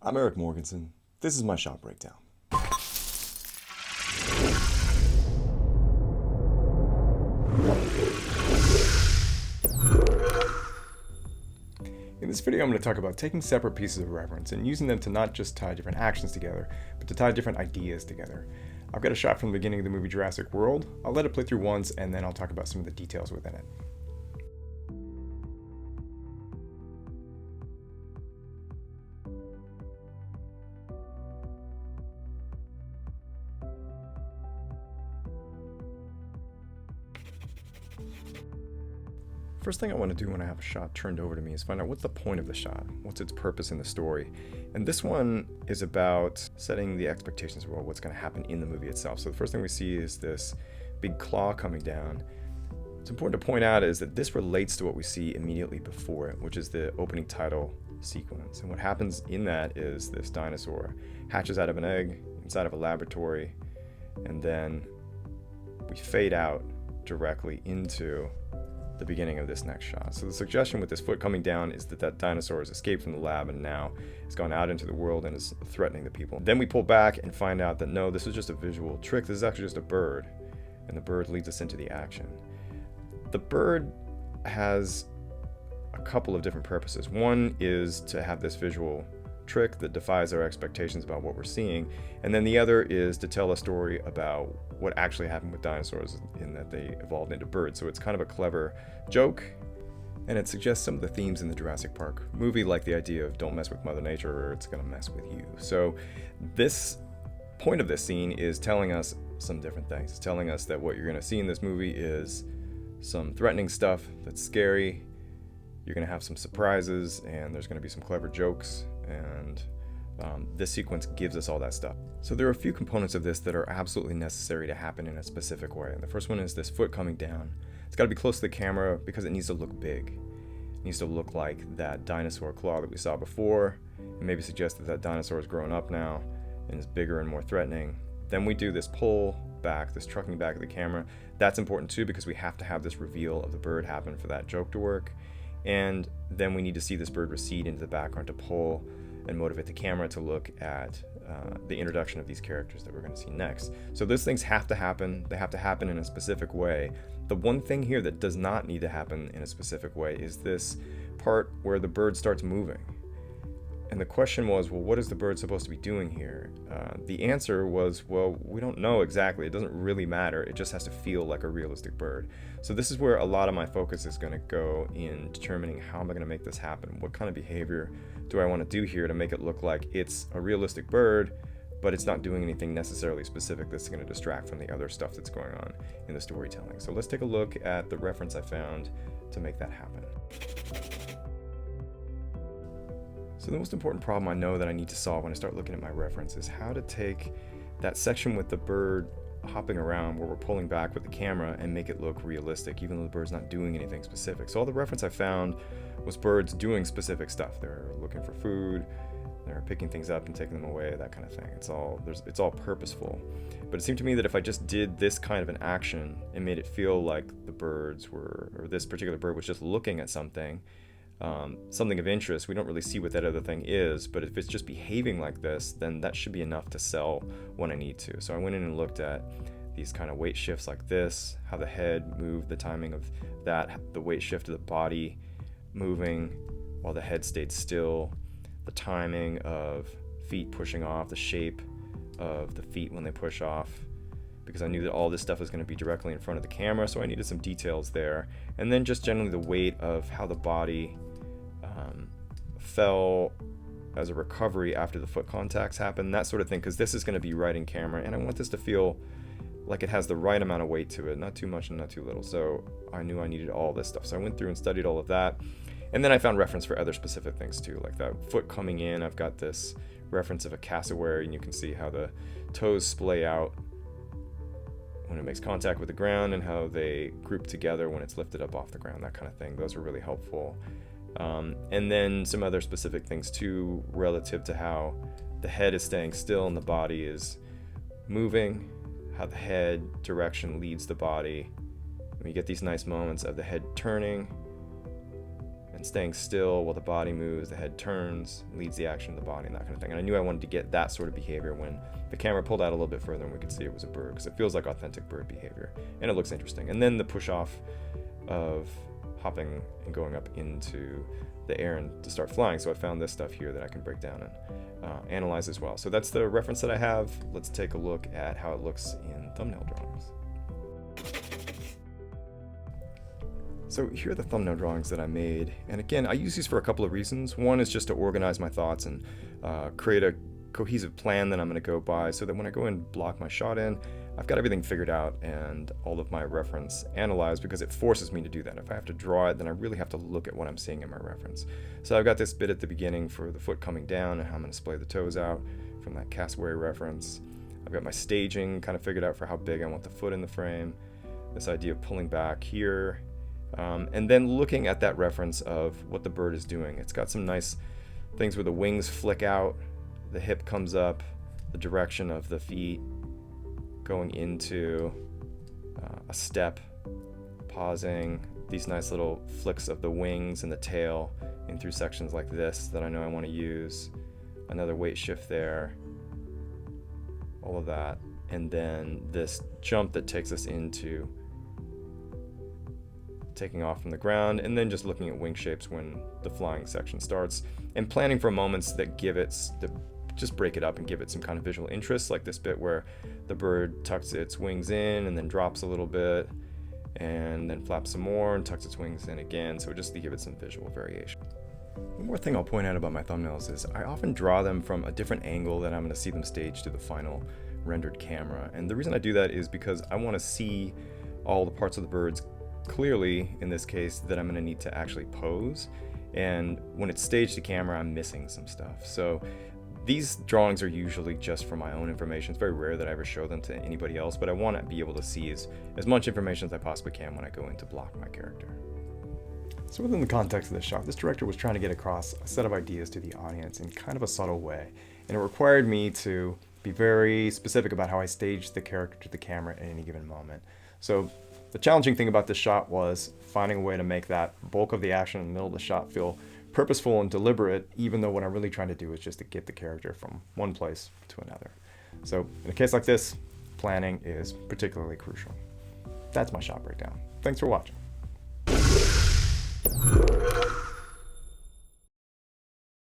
I'm Erik Morgansen. This is my shot breakdown. In this video, I'm going to talk about taking separate pieces of reference and using them to not just tie different actions together, but to tie different ideas together. I've got a shot from the beginning of the movie Jurassic World. I'll let it play through once, and then I'll talk about some of the details within it. First thing I want to do when I have a shot turned over to me is find out what's the point of the shot, what's its purpose in the story. And this one is about setting the expectations of what's going to happen in the movie itself. So the first thing we see is this big claw coming down. What's important to point out is that this relates to what we see immediately before it, which is the opening title sequence. And what happens in that is this dinosaur hatches out of an egg inside of a laboratory, and then we fade out directly into the beginning of this next shot. So the suggestion with this foot coming down is that that dinosaur has escaped from the lab and now has gone out into the world and is threatening the people. Then we pull back and find out that no, this is just a visual trick. This is actually just a bird, and the bird leads us into the action. The bird has a couple of different purposes. One is to have this visual trick that defies our expectations about what we're seeing, and then the other is to tell a story about what actually happened with dinosaurs in that they evolved into birds. So it's kind of a clever joke, and it suggests some of the themes in the Jurassic Park movie, like the idea of don't mess with Mother Nature or it's gonna mess with you. So this point of this scene is telling us some different things. It's telling us that what you're gonna see in this movie is some threatening stuff that's scary. You're gonna have some surprises, and there's gonna be some clever jokes, and this sequence gives us all that stuff. So there are a few components of this that are absolutely necessary to happen in a specific way. And the first one is this foot coming down. It's got to be close to the camera because it needs to look big. It needs to look like that dinosaur claw that we saw before, and maybe suggest that that dinosaur is grown up now and is bigger and more threatening. Then we do this pull back, this trucking back of the camera. That's important too because we have to have this reveal of the bird happen for that joke to work. And then we need to see this bird recede into the background to pull and motivate the camera to look at the introduction of these characters that we're going to see next. So those things have to happen. They have to happen in a specific way. The one thing here that does not need to happen in a specific way is this part where the bird starts moving. And the question was, well, what is the bird supposed to be doing here? The answer was, well, we don't know exactly. It doesn't really matter. It just has to feel like a realistic bird. So this is where a lot of my focus is going to go in determining how am I going to make this happen? What kind of behavior do I want to do here to make it look like it's a realistic bird, but it's not doing anything necessarily specific that's going to distract from the other stuff that's going on in the storytelling. So let's take a look at the reference I found to make that happen. So the most important problem I know that I need to solve when I start looking at my reference is how to take that section with the bird hopping around where we're pulling back with the camera and make it look realistic, even though the bird's not doing anything specific. So all the reference I found was birds doing specific stuff. They're looking for food, they're picking things up and taking them away, that kind of thing. It's all purposeful. But it seemed to me that if I just did this kind of an action and made it feel like the birds were, or this particular bird was just looking at something of interest, we don't really see what that other thing is, but if it's just behaving like this, then that should be enough to sell when I need to. So I went in and looked at these kind of weight shifts like this, how the head moved, the timing of that, the weight shift of the body moving while the head stayed still, the timing of feet pushing off, the shape of the feet when they push off, because I knew that all this stuff was going to be directly in front of the camera, so I needed some details there. And then just generally the weight of how the body fell as a recovery after the foot contacts happened, that sort of thing, because this is going to be right in camera, and I want this to feel like it has the right amount of weight to it, not too much and not too little. So I knew I needed all this stuff. So I went through and studied all of that, and then I found reference for other specific things too, like that foot coming in. I've got this reference of a cassowary, and you can see how the toes splay out when it makes contact with the ground and how they group together when it's lifted up off the ground, that kind of thing. Those are really helpful. And then some other specific things too, relative to how the head is staying still and the body is moving, how the head direction leads the body. And you get these nice moments of the head turning and staying still while the body moves, the head turns, leads the action of the body, and that kind of thing. And I knew I wanted to get that sort of behavior when the camera pulled out a little bit further and we could see it was a bird, because it feels like authentic bird behavior, and it looks interesting. And then the push off of hopping and going up into the air and to start flying. So I found this stuff here that I can break down and analyze as well. So that's the reference that I have. Let's take a look at how it looks in thumbnail drawings. So here are the thumbnail drawings that I made. And again, I use these for a couple of reasons. One is just to organize my thoughts and create a cohesive plan that I'm going to go by, so that when I go and block my shot in, I've got everything figured out and all of my reference analyzed, because it forces me to do that. If I have to draw it, then I really have to look at what I'm seeing in my reference. So I've got this bit at the beginning for the foot coming down and how I'm going to splay the toes out from that cassowary reference. I've got my staging kind of figured out for how big I want the foot in the frame, this idea of pulling back here, and then looking at that reference of what the bird is doing. It's got some nice things where the wings flick out, the hip comes up, the direction of the feet going into a step, pausing, these nice little flicks of the wings and the tail in through sections like this that I know I want to use, another weight shift there, all of that, and then this jump that takes us into taking off from the ground, and then just looking at wing shapes when the flying section starts, and planning for moments that give it just break it up and give it some kind of visual interest, like this bit where the bird tucks its wings in and then drops a little bit and then flaps some more and tucks its wings in again, so just to give it some visual variation. One more thing I'll point out about my thumbnails is I often draw them from a different angle that I'm going to see them staged to the final rendered camera, and the reason I do that is because I want to see all the parts of the birds clearly, in this case, that I'm going to need to actually pose, and when it's staged to camera I'm missing some stuff. So these drawings are usually just for my own information. It's very rare that I ever show them to anybody else, but I want to be able to see as much information as I possibly can when I go in to block my character. So within the context of this shot, this director was trying to get across a set of ideas to the audience in kind of a subtle way, and it required me to be very specific about how I staged the character to the camera at any given moment. So the challenging thing about this shot was finding a way to make that bulk of the action in the middle of the shot feel purposeful and deliberate, even though what I'm really trying to do is just to get the character from one place to another. So in a case like this, planning is particularly crucial. That's my shot breakdown. Thanks for watching.